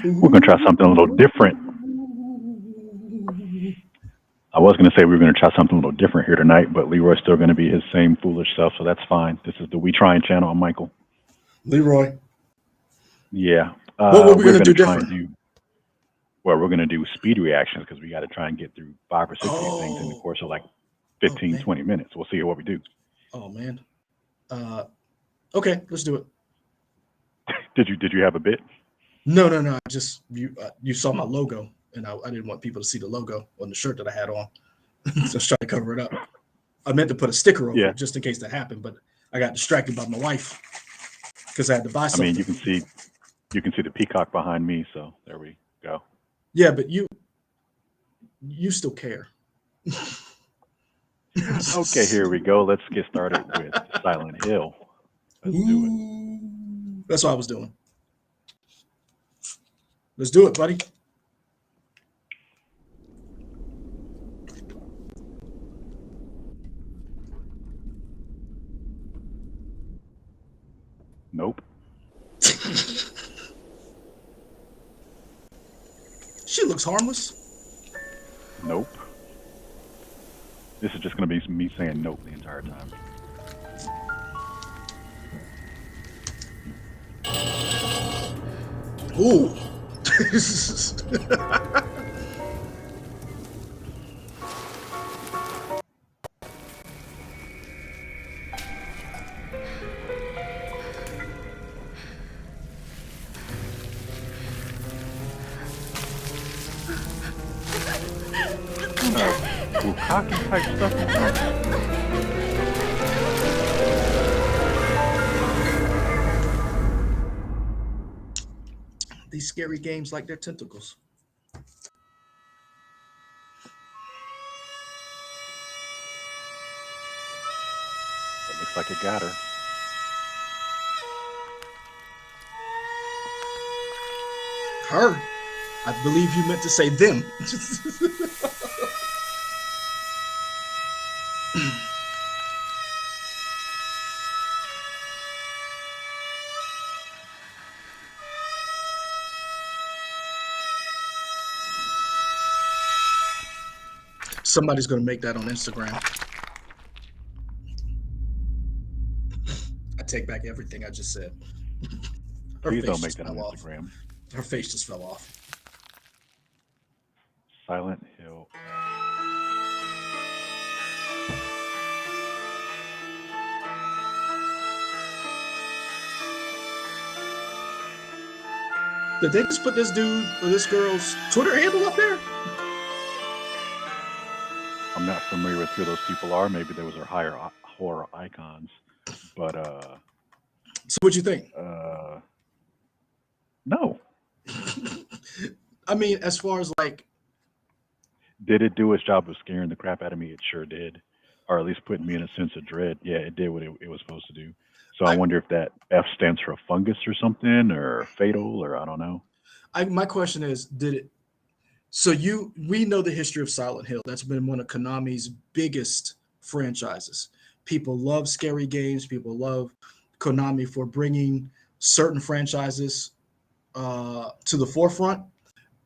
We're gonna try something a little different. I was gonna say we were gonna try something a little different here tonight, but Leroy's still gonna be his same foolish self, so that's fine. This is the We Trying channel. I'm Michael. Leroy, Yeah. what were we We're gonna gonna do try and different? do well. We're gonna do speed reactions because we got to try and get through 5 or 6 of these things in the Oh, course of like oh 15, man, 20 minutes. We'll see what we do. oh man. Uh, okay, let's do it. Did you have a bit? No, no, no. I just you saw my logo, and I didn't want people to see the logo on the shirt that I had on. So I was trying to cover it up. I meant to put a sticker over Yeah. it just in case that happened, but I got distracted by my wife because I had to buy I mean, something. you can see the peacock behind me, so there we go. Yeah, but you still care. Okay, here we go. Let's get started with Silent Hill. Let's do it. Ooh, that's what I was doing. Let's do it, buddy. Nope. She looks harmless. Nope. This is just gonna be me saying nope the entire time. Ooh. What kind of bukkake type stuff is this? These scary games like their tentacles. It looks like it got her. Her. I believe you meant to say them. Somebody's gonna make that on Instagram. I take back everything I just said. Her Please face don't make just that on fell off. Instagram. Her face just fell off. Silent Hill X. Did they just put this dude or this girl's Twitter handle up there? I'm not familiar with who those people are. Maybe those are higher horror icons, but So what you think? uh, no. I mean, as far as like, Did it do its job of scaring the crap out of me? It sure did, or at least putting me in a sense of dread. Yeah, it did what it was supposed to do. So I I, wonder if that F stands for fungus or something, or fatal, or I don't know. my question is, did it? So we know the history of Silent Hill. That's been one of Konami's biggest franchises. People love scary games. People love Konami for bringing certain franchises to the forefront.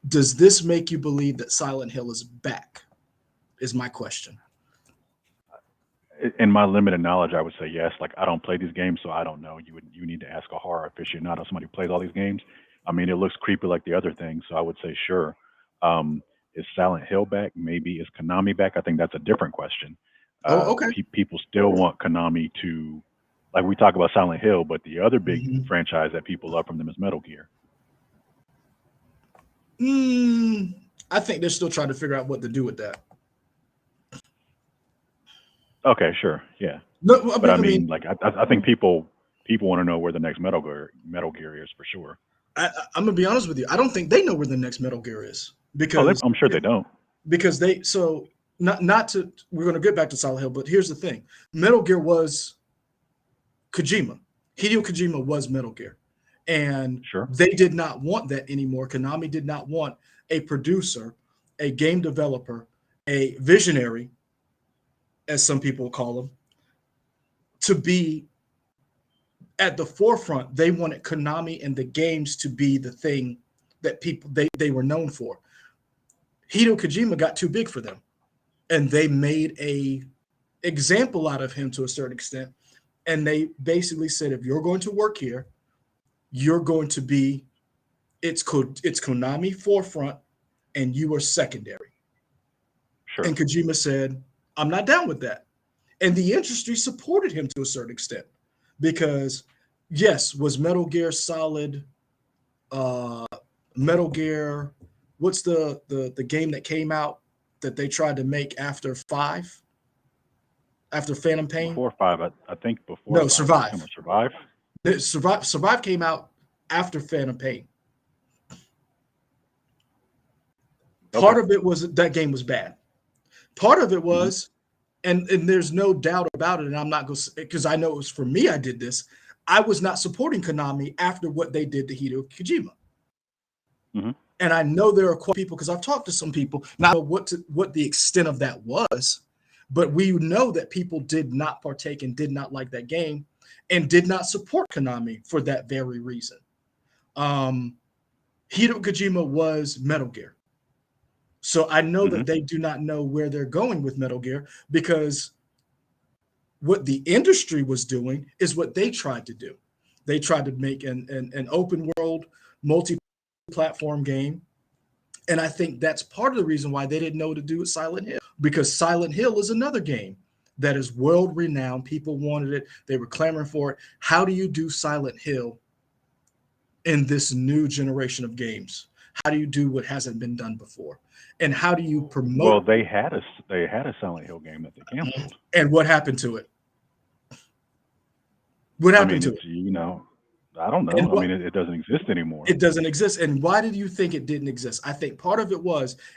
Does this make you believe that Silent Hill is back? Is my question. In my limited knowledge, I would say yes. Like I don't play these games, so I don't know. You need to ask a horror aficionado, somebody who plays all these games. I mean, it looks creepy like the other things, so I would say sure. Is Silent Hill back? Maybe is Konami back? I think that's a different question. Oh, okay. People still want Konami to, like we talk about Silent Hill, but the other big Mhm. franchise that people love from them is Metal Gear. Mm, I think they're still trying to figure out what to do with that. Okay, sure, yeah, No, but I I mean, mean, like I think people want to know where the next Metal Gear is for sure. I'm gonna be honest with you. I don't think they know where the next Metal Gear is Oh, because I'm sure they don't. they so not to we're gonna get back to Silent Hill, but here's the thing: Metal Gear was Kojima. Hideo Kojima was Metal Gear, and Sure. they did not want that anymore. Konami did not want a producer, a game developer, a visionary, as some people call them, to be at the forefront. They wanted Konami and the games to be the thing that people they were known for. Hideo Kojima got too big for them, and they made a example out of him to a certain extent. And they basically said, if you're going to work here, you're going to be it's Konami forefront, and you are secondary. Sure. And Kojima said, I'm not down with that. And the industry supported him to a certain extent because, yes, was Metal Gear Solid, uh, Metal Gear, what's the game that came out that they tried to make after 5, after Phantom Pain? Before 5, I think before No, 5, it was Survive. kind of Survive. Survive came out after Phantom Pain. Okay. Part of it was that game was bad. Part of it hmm was, and there's no doubt about it, and I'm not going to, because I know it was for me, I did this. I was not supporting Konami after what they did to Hideo Kojima. hmm And I know there are quite people, because I've talked to some people, not what the extent of that was, but we know that people did not partake and did not like that game and did not support Konami for that very reason. Um, Hideo Kojima was Metal Gear. So I know hmm that they do not know where they're going with Metal Gear, because what the industry was doing is what they tried to do. They tried to make an open world, multi-platform game. And I think that's part of the reason why they didn't know what to do with Silent Hill, because Silent Hill is another game that is world renowned. People wanted it, they were clamoring for it. How do you do Silent Hill in this new generation of games? How do you do what hasn't been done before? And how do you Well, promote? they had a Silent Hill game that they canceled. And what happened to it? What I happened mean, to it's it? I don't And know. I what mean, it doesn't exist anymore. it doesn't exist. And why did you think it didn't exist? I think part of it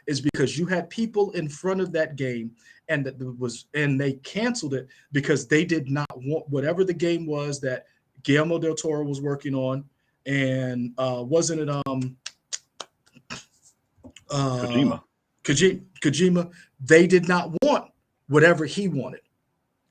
is because you had people in front of that game, and they canceled it because they did not want whatever the game was that Guillermo del Toro was working on. And wasn't it uh Kojima. Kojima? They did not want whatever he wanted,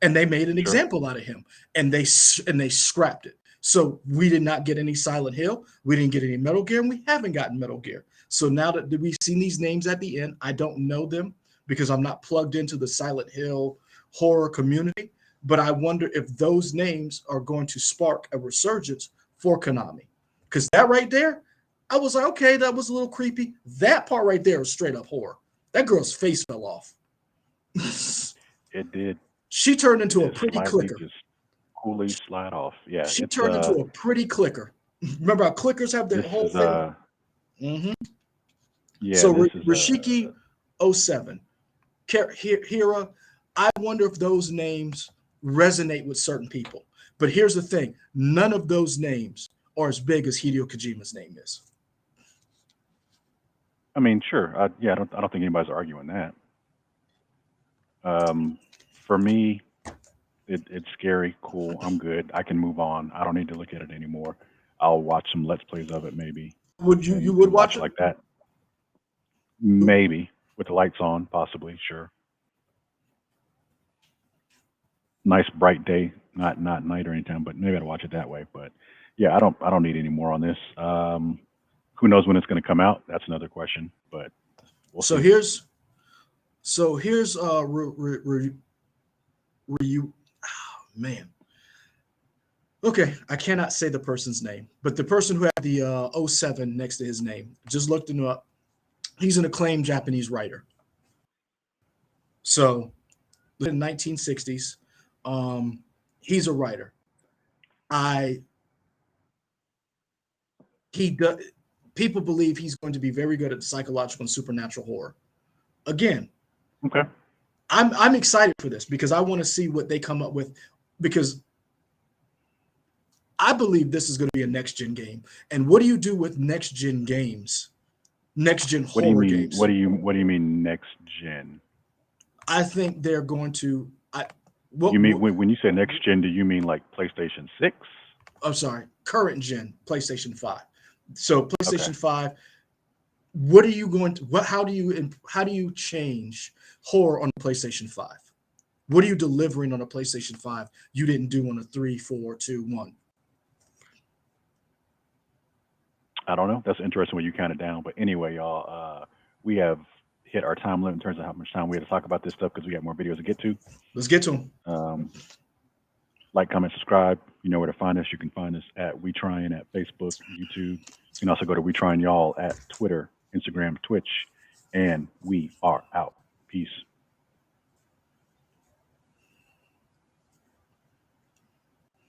and they made an Sure. example out of him, and they scrapped it. So we did not get any Silent Hill, we didn't get any Metal Gear, and we haven't gotten Metal Gear. So now that we've seen these names at the end, I don't know them because I'm not plugged into the Silent Hill horror community, but I wonder if those names are going to spark a resurgence for Konami, because that right there, I was like, okay, that was a little creepy. That part right there was straight up horror. That girl's face fell off. It did. She turned into a It pretty slightly clicker. just coolly slide off. Yeah, She it's turned into a pretty clicker. Remember how clickers have their this whole is thing? Mhm. yeah, So this is Rashiki '07, Hira, I wonder if those names resonate with certain people. But here's the thing: none of those names are as big as Hideo Kojima's name is. I mean, sure. I don't think anybody's arguing that. Um, for me, it's scary, cool. I'm good. I can move on. I don't need to look at it anymore. I'll watch some let's plays of it maybe, Would you and would watch watch it it? like that. Maybe with the lights on, possibly. Sure. Nice bright day, not night or anytime, but maybe I'd watch it that way. But yeah, I don't need any more on this. Who knows when it's going to come out? That's another question, but we'll So see. here's so here's you man. Okay, I cannot say the person's name, but the person who had the '07 next to his name, just looked him up. He's an acclaimed Japanese writer. So in 1960s, um, he's a writer. I he does. People believe he's going to be very good at psychological and supernatural horror. Again, Okay. I'm excited for this because I want to see what they come up with, because I believe this is going to be a next gen game. And what do you do with next gen games? Next gen What do you horror mean? What games. do you mean next gen? I think they're going to. I You what, mean what when you say next gen? Do you mean like PlayStation 6? I'm sorry, current gen PlayStation 5. So Okay. PlayStation 5, what are you going to what how do you change horror on the PlayStation 5? What are you delivering on a PlayStation 5 you didn't do on a 3, 4, 2, 1? I don't know. That's interesting when you count it down. But anyway, y'all, we have hit our time limit in terms of how much time we have to talk about this stuff because we got more videos to get to. Let's get to them. Um, like, comment, subscribe. You know where to find us. You can find us at We Trying at Facebook, YouTube. You can also go to We Trying Y'all at Twitter, Instagram, Twitch, and we are out. Peace.